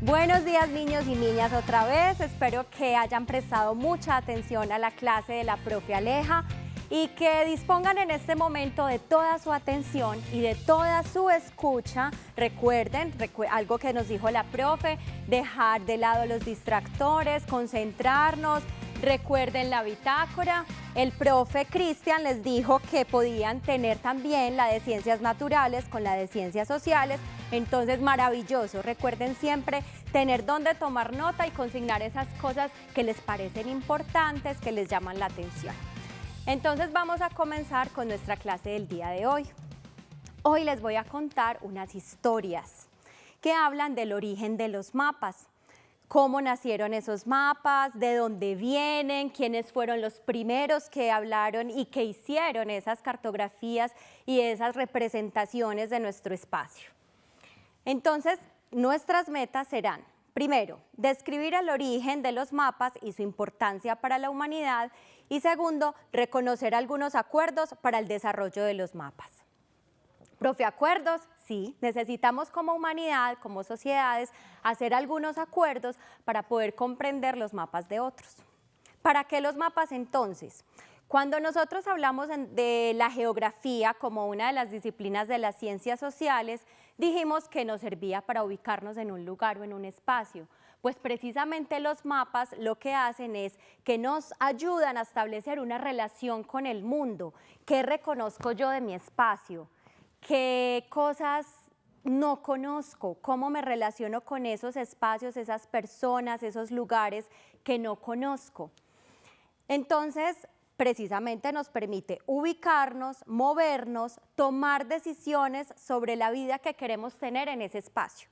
Buenos días, niños y niñas, otra vez. Espero que hayan prestado mucha atención a la clase de la profe Aleja y que dispongan en este momento de toda su atención y de toda su escucha. Recuerden algo que nos dijo la profe, dejar de lado los distractores, concentrarnos. Recuerden la bitácora. El profe Cristian les dijo que podían tener también la de ciencias naturales con la de ciencias sociales. Entonces, maravilloso. Recuerden siempre tener donde tomar nota y consignar esas cosas que les parecen importantes, que les llaman la atención. Entonces, vamos a comenzar con nuestra clase del día de hoy. Hoy les voy a contar unas historias que hablan del origen de los mapas. Cómo nacieron esos mapas, de dónde vienen, quiénes fueron los primeros que hablaron y que hicieron esas cartografías y esas representaciones de nuestro espacio. Entonces, nuestras metas serán, primero, describir el origen de los mapas y su importancia para la humanidad, y segundo, reconocer algunos acuerdos para el desarrollo de los mapas. Profe, acuerdos, sí, necesitamos como humanidad, como sociedades, hacer algunos acuerdos para poder comprender los mapas de otros. ¿Para qué los mapas entonces? Cuando nosotros hablamos de la geografía como una de las disciplinas de las ciencias sociales, dijimos que nos servía para ubicarnos en un lugar o en un espacio. Pues precisamente los mapas lo que hacen es que nos ayudan a establecer una relación con el mundo. ¿Qué reconozco yo de mi espacio? ¿Qué cosas no conozco? ¿Cómo me relaciono con esos espacios, esas personas, esos lugares que no conozco? Entonces, precisamente nos permite ubicarnos, movernos, tomar decisiones sobre la vida que queremos tener en ese espacio.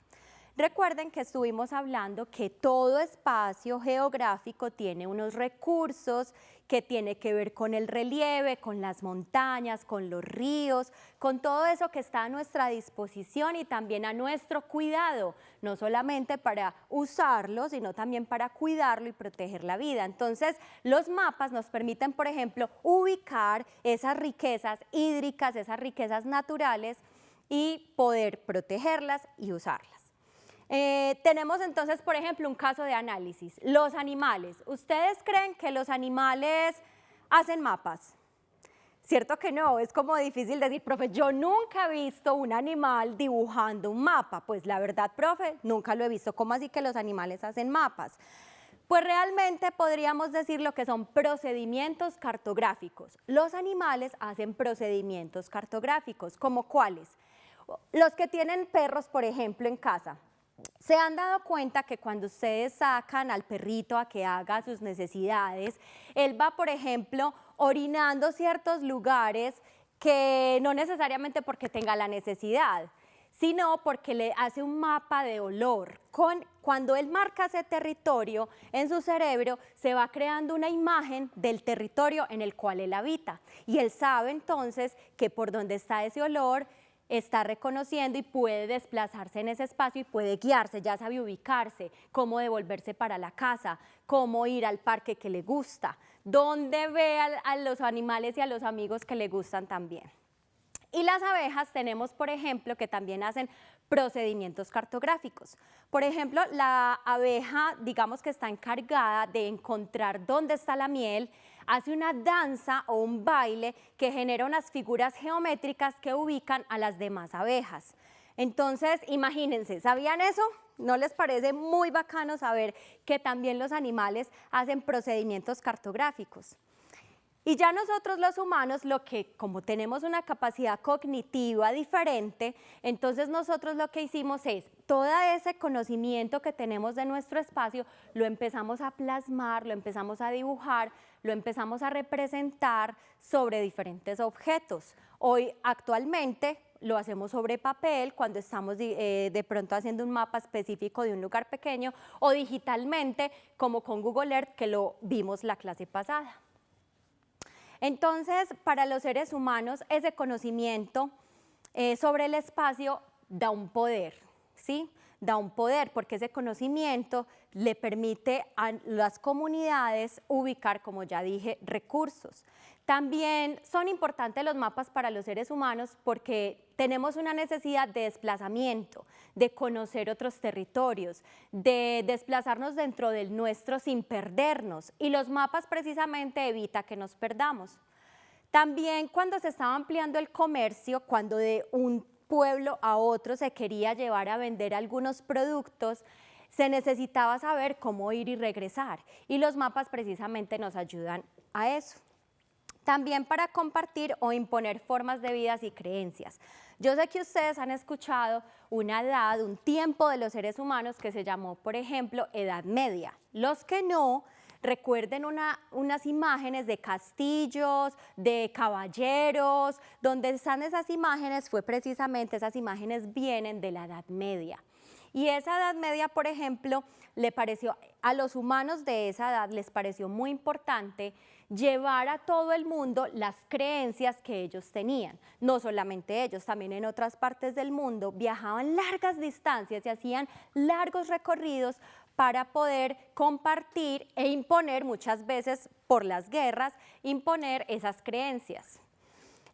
Recuerden que estuvimos hablando que todo espacio geográfico tiene unos recursos que tiene que ver con el relieve, con las montañas, con los ríos, con todo eso que está a nuestra disposición y también a nuestro cuidado, no solamente para usarlo, sino también para cuidarlo y proteger la vida. Entonces, los mapas nos permiten, por ejemplo, ubicar esas riquezas hídricas, esas riquezas naturales y poder protegerlas y usarlas. Tenemos entonces, por ejemplo, un caso de análisis. Los animales. ¿Ustedes creen que los animales hacen mapas? ¿Cierto que no? Es como difícil decir, profe, yo nunca he visto un animal dibujando un mapa. Pues la verdad, profe, nunca lo he visto. ¿Cómo así que los animales hacen mapas? Pues realmente podríamos decir lo que son procedimientos cartográficos. Los animales hacen procedimientos cartográficos. ¿Como cuáles? Los que tienen perros, por ejemplo, en casa. ¿Se han dado cuenta que cuando ustedes sacan al perrito a que haga sus necesidades, él va, por ejemplo, orinando ciertos lugares que no necesariamente porque tenga la necesidad, sino porque le hace un mapa de olor? Cuando él marca ese territorio, en su cerebro se va creando una imagen del territorio en el cual él habita. Y él sabe entonces que por donde está ese olor, está reconociendo y puede desplazarse en ese espacio y puede guiarse, ya sabe ubicarse, cómo devolverse para la casa, cómo ir al parque que le gusta, dónde ve a los animales y a los amigos que le gustan también. Y las abejas tenemos, por ejemplo, que también hacen procedimientos cartográficos. Por ejemplo, la abeja, digamos que está encargada de encontrar dónde está la miel, hace una danza o un baile que genera unas figuras geométricas que ubican a las demás abejas. Entonces, imagínense, ¿sabían eso? ¿No les parece muy bacano saber que también los animales hacen procedimientos cartográficos? Y ya nosotros los humanos, como tenemos una capacidad cognitiva diferente, entonces nosotros lo que hicimos es, todo ese conocimiento que tenemos de nuestro espacio, lo empezamos a plasmar, lo empezamos a dibujar, lo empezamos a representar sobre diferentes objetos. Hoy, actualmente, lo hacemos sobre papel cuando estamos de pronto haciendo un mapa específico de un lugar pequeño, o digitalmente, como con Google Earth, que lo vimos la clase pasada. Entonces, para los seres humanos, ese conocimiento sobre el espacio da un poder, ¿sí? Da un poder porque ese conocimiento le permite a las comunidades ubicar, como ya dije, recursos. También son importantes los mapas para los seres humanos porque tenemos una necesidad de desplazamiento, de conocer otros territorios, de desplazarnos dentro del nuestro sin perdernos, y los mapas precisamente evitan que nos perdamos. También cuando se estaba ampliando el comercio, cuando de un pueblo a otro se quería llevar a vender algunos productos, se necesitaba saber cómo ir y regresar, y los mapas precisamente nos ayudan a eso. También para compartir o imponer formas de vidas y creencias. Yo sé que ustedes han escuchado una edad, un tiempo de los seres humanos que se llamó, por ejemplo, Edad Media. Los que no, recuerden unas imágenes de castillos, de caballeros, donde están esas imágenes, esas imágenes vienen de la Edad Media. Y esa Edad Media, por ejemplo, le pareció, a los humanos de esa edad les pareció muy importante llevar a todo el mundo las creencias que ellos tenían. No solamente ellos, también en otras partes del mundo viajaban largas distancias y hacían largos recorridos para poder compartir e imponer, muchas veces por las guerras, imponer esas creencias.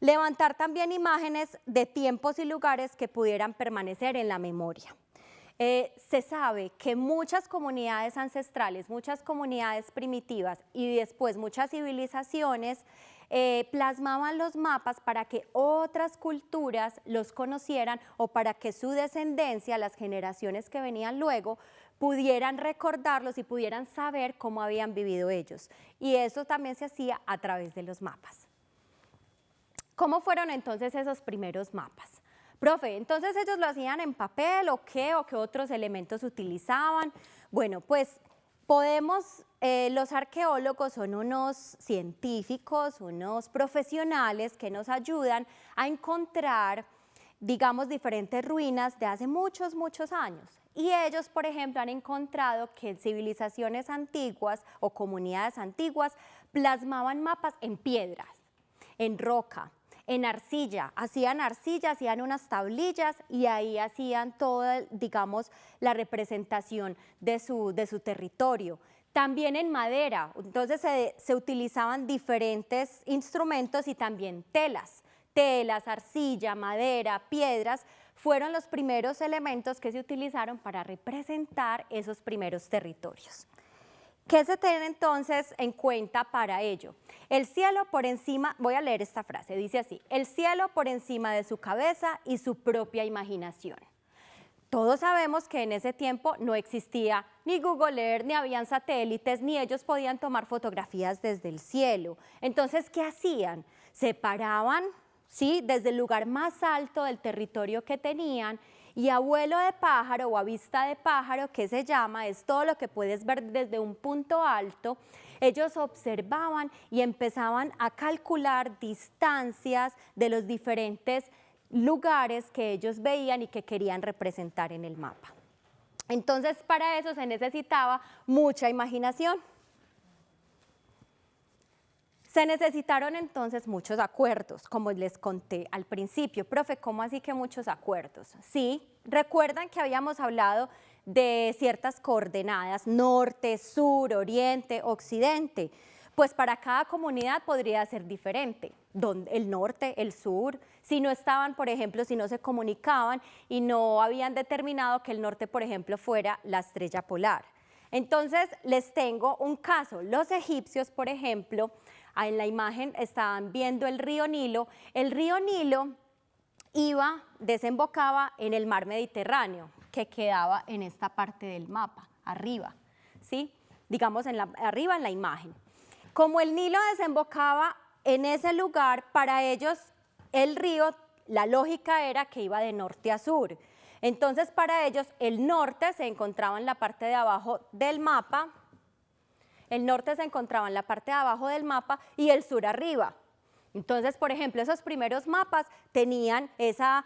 Levantar también imágenes de tiempos y lugares que pudieran permanecer en la memoria. Se sabe que muchas comunidades ancestrales, muchas comunidades primitivas y después muchas civilizaciones plasmaban los mapas para que otras culturas los conocieran o para que su descendencia, las generaciones que venían luego, pudieran recordarlos y pudieran saber cómo habían vivido ellos. Y eso también se hacía a través de los mapas. ¿Cómo fueron entonces esos primeros mapas? Profe, ¿entonces ellos lo hacían en papel o qué otros elementos utilizaban? Bueno, pues los arqueólogos son unos científicos, unos profesionales que nos ayudan a encontrar, digamos, diferentes ruinas de hace muchos, muchos años. Y ellos, por ejemplo, han encontrado que civilizaciones antiguas o comunidades antiguas plasmaban mapas en piedras, en roca, en arcilla, hacían unas tablillas y ahí hacían toda, digamos, la representación de su territorio. También en madera, entonces se utilizaban diferentes instrumentos y también telas, arcilla, madera, piedras, fueron los primeros elementos que se utilizaron para representar esos primeros territorios. ¿Qué se tiene entonces en cuenta para ello? El cielo por encima, voy a leer esta frase, dice así: el cielo por encima de su cabeza y su propia imaginación. Todos sabemos que en ese tiempo no existía ni Google Earth, ni habían satélites, ni ellos podían tomar fotografías desde el cielo. Entonces, ¿qué hacían? Se paraban, ¿sí?, desde el lugar más alto del territorio que tenían, y a vuelo de pájaro o a vista de pájaro, que se llama, es todo lo que puedes ver desde un punto alto, ellos observaban y empezaban a calcular distancias de los diferentes lugares que ellos veían y que querían representar en el mapa. Entonces, para eso se necesitaba mucha imaginación. Se necesitaron entonces muchos acuerdos, como les conté al principio. Profe, ¿cómo así que muchos acuerdos? Sí, recuerdan que habíamos hablado de ciertas coordenadas, norte, sur, oriente, occidente. Pues para cada comunidad podría ser diferente, el norte, el sur, si no estaban, por ejemplo, si no se comunicaban y no habían determinado que el norte, por ejemplo, fuera la estrella polar. Entonces, les tengo un caso. Los egipcios, por ejemplo, en la imagen estaban viendo el río Nilo. El río Nilo desembocaba en el mar Mediterráneo, que quedaba en esta parte del mapa, arriba, ¿sí? Digamos arriba en la imagen. Como el Nilo desembocaba en ese lugar, para ellos el río, la lógica era que iba de norte a sur. Entonces, para ellos el norte se encontraba en la parte de abajo del mapa, y el sur arriba. Entonces, por ejemplo, esos primeros mapas tenían esa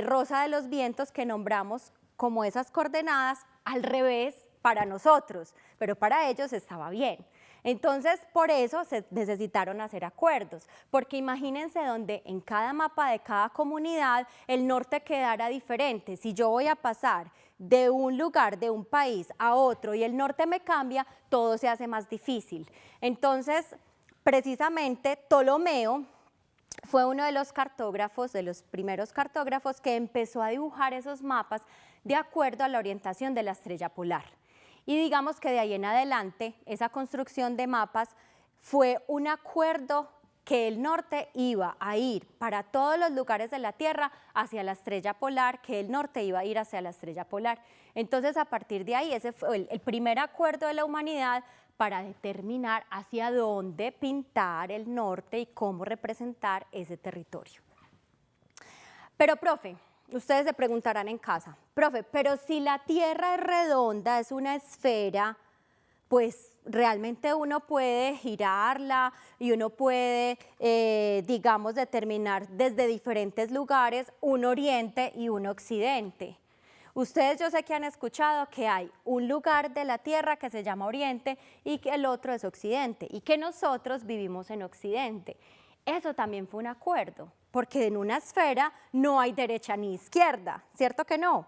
rosa de los vientos que nombramos como esas coordenadas al revés para nosotros, pero para ellos estaba bien. Entonces, por eso se necesitaron hacer acuerdos, porque imagínense donde en cada mapa de cada comunidad el norte quedara diferente. Si yo voy a pasar de un lugar, de un país a otro y el norte me cambia, todo se hace más difícil. Entonces, precisamente Ptolomeo fue uno de los cartógrafos, de los primeros cartógrafos que empezó a dibujar esos mapas de acuerdo a la orientación de la estrella polar. Y digamos que de ahí en adelante, esa construcción de mapas fue un acuerdo que el norte iba a ir para todos los lugares de la Tierra hacia la estrella polar, que el norte iba a ir hacia la estrella polar. Entonces, a partir de ahí, ese fue el primer acuerdo de la humanidad para determinar hacia dónde pintar el norte y cómo representar ese territorio. Pero, profe, ustedes se preguntarán en casa, profe, pero si la Tierra es redonda, es una esfera, pues realmente uno puede girarla y uno puede, digamos, determinar desde diferentes lugares un oriente y un occidente. Ustedes yo sé que han escuchado que hay un lugar de la Tierra que se llama Oriente y que el otro es Occidente y que nosotros vivimos en Occidente. Eso también fue un acuerdo, porque en una esfera no hay derecha ni izquierda, ¿cierto que no?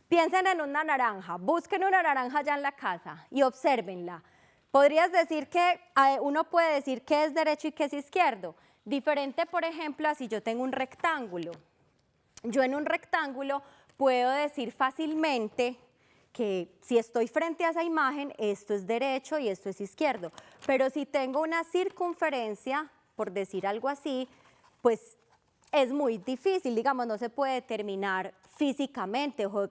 Piensen en una naranja, busquen una naranja allá en la casa y obsérvenla. Podrías decir que uno puede decir qué es derecho y qué es izquierdo. Diferente, por ejemplo, a si yo tengo un rectángulo. Yo en un rectángulo puedo decir fácilmente que si estoy frente a esa imagen, esto es derecho y esto es izquierdo. Pero si tengo una circunferencia, por decir algo así, pues es muy difícil, digamos, no se puede determinar físicamente o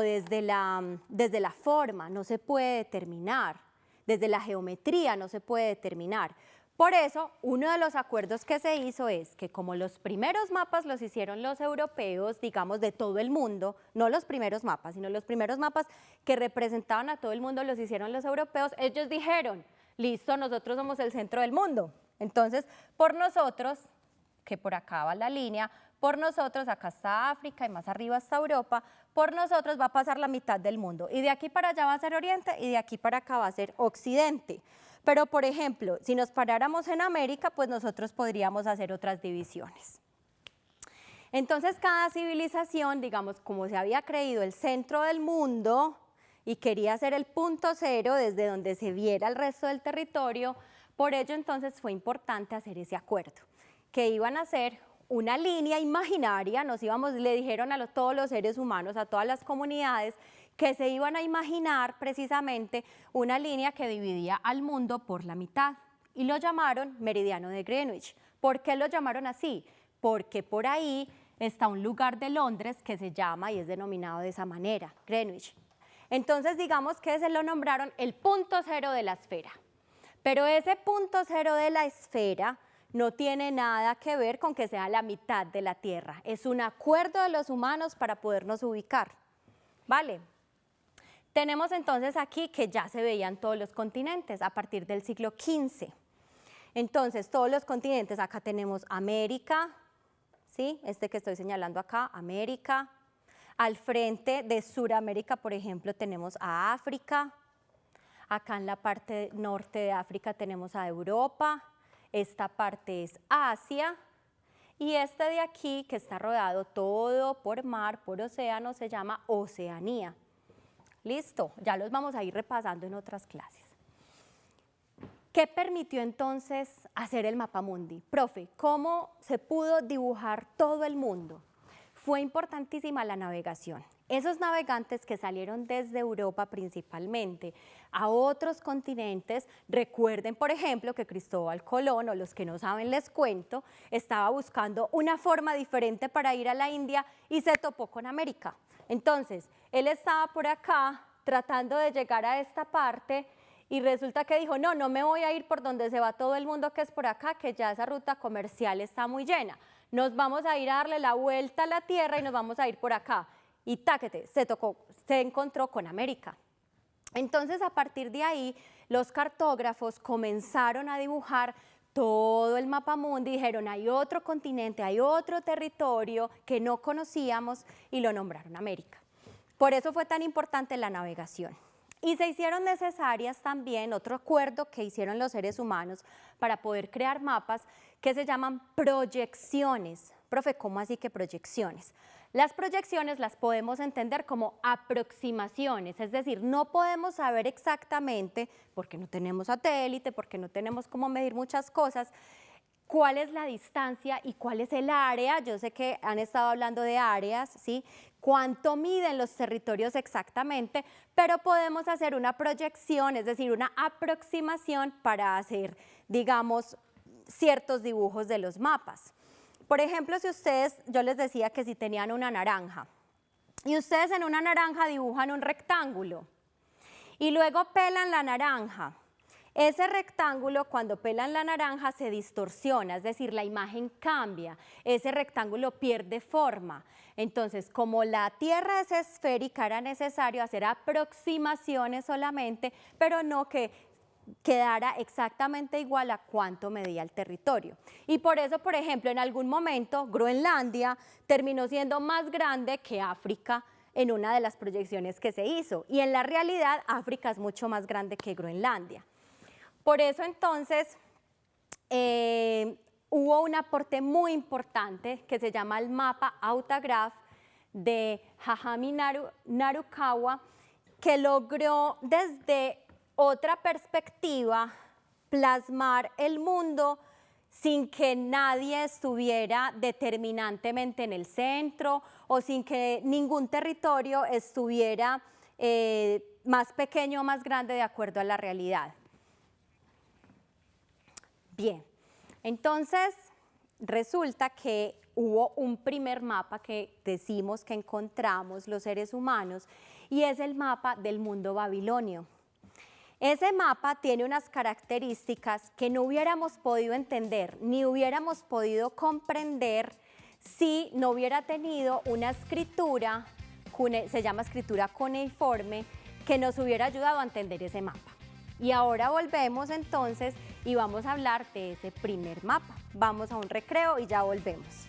desde la forma, no se puede determinar, desde la geometría no se puede determinar. Por eso, uno de los acuerdos que se hizo es que como los primeros mapas los hicieron los europeos, digamos, de todo el mundo, no los primeros mapas, sino los primeros mapas que representaban a todo el mundo los hicieron los europeos, ellos dijeron, listo, nosotros somos el centro del mundo. Entonces, por nosotros, que por acá va la línea, por nosotros, acá está África y más arriba está Europa, por nosotros va a pasar la mitad del mundo. Y de aquí para allá va a ser Oriente y de aquí para acá va a ser Occidente. Pero, por ejemplo, si nos paráramos en América, pues nosotros podríamos hacer otras divisiones. Entonces, cada civilización, digamos, como se había creído el centro del mundo y quería ser el punto cero desde donde se viera el resto del territorio, por ello entonces fue importante hacer ese acuerdo, que iban a hacer una línea imaginaria, le dijeron a todos los seres humanos, a todas las comunidades, que se iban a imaginar precisamente una línea que dividía al mundo por la mitad y lo llamaron Meridiano de Greenwich. ¿Por qué lo llamaron así? Porque por ahí está un lugar de Londres que se llama y es denominado de esa manera, Greenwich. Entonces digamos que se lo nombraron el punto cero de la esfera. Pero ese punto cero de la esfera no tiene nada que ver con que sea la mitad de la Tierra. Es un acuerdo de los humanos para podernos ubicar, ¿vale? Tenemos entonces aquí que ya se veían todos los continentes a partir del siglo XV. Entonces, todos los continentes, acá tenemos América, ¿sí? Este que estoy señalando acá, América. Al frente de Suramérica, por ejemplo, tenemos a África. Acá en la parte norte de África tenemos a Europa, esta parte es Asia y este de aquí que está rodeado todo por mar, por océano, se llama Oceanía. Listo, ya los vamos a ir repasando en otras clases. ¿Qué permitió entonces hacer el mapamundi? Profe, ¿cómo se pudo dibujar todo el mundo? Fue importantísima la navegación. Esos navegantes que salieron desde Europa principalmente a otros continentes, recuerden por ejemplo que Cristóbal Colón, o los que no saben les cuento, estaba buscando una forma diferente para ir a la India y se topó con América. Entonces, él estaba por acá tratando de llegar a esta parte y resulta que dijo, no, no me voy a ir por donde se va todo el mundo, que es por acá, que ya esa ruta comercial está muy llena. Nos vamos a ir a darle la vuelta a la Tierra y nos vamos a ir por acá. Y táquete, se encontró con América. Entonces, a partir de ahí, los cartógrafos comenzaron a dibujar todo el mapamundi, dijeron, hay otro continente, hay otro territorio que no conocíamos y lo nombraron América. Por eso fue tan importante la navegación. Y se hicieron necesarias también otro acuerdo que hicieron los seres humanos para poder crear mapas que se llaman proyecciones. Profe, ¿cómo así que proyecciones? Las proyecciones las podemos entender como aproximaciones, es decir, no podemos saber exactamente, porque no tenemos satélite, porque no tenemos cómo medir muchas cosas, cuál es la distancia y cuál es el área. Yo sé que han estado hablando de áreas, ¿sí? Cuánto miden los territorios exactamente, pero podemos hacer una proyección, es decir, una aproximación para hacer, digamos, ciertos dibujos de los mapas. Por ejemplo, si ustedes, yo les decía que si tenían una naranja, y ustedes en una naranja dibujan un rectángulo, y luego pelan la naranja, ese rectángulo, cuando pelan la naranja, se distorsiona, es decir, la imagen cambia, ese rectángulo pierde forma. Entonces, como la Tierra es esférica, era necesario hacer aproximaciones solamente, pero no que quedara exactamente igual a cuánto medía el territorio. Y por eso, por ejemplo, en algún momento, Groenlandia terminó siendo más grande que África en una de las proyecciones que se hizo. Y en la realidad, África es mucho más grande que Groenlandia. Por eso entonces hubo un aporte muy importante que se llama el mapa Autagraph de Hajime Narukawa, que logró desde otra perspectiva plasmar el mundo sin que nadie estuviera determinantemente en el centro o sin que ningún territorio estuviera más pequeño o más grande de acuerdo a la realidad. Bien, entonces resulta que hubo un primer mapa que decimos que encontramos los seres humanos y es el mapa del mundo babilonio. Ese mapa tiene unas características que no hubiéramos podido entender ni hubiéramos podido comprender si no hubiera tenido una escritura, se llama escritura cuneiforme, que nos hubiera ayudado a entender ese mapa. Y ahora volvemos entonces y vamos a hablar de ese primer mapa. Vamos a un recreo y ya volvemos.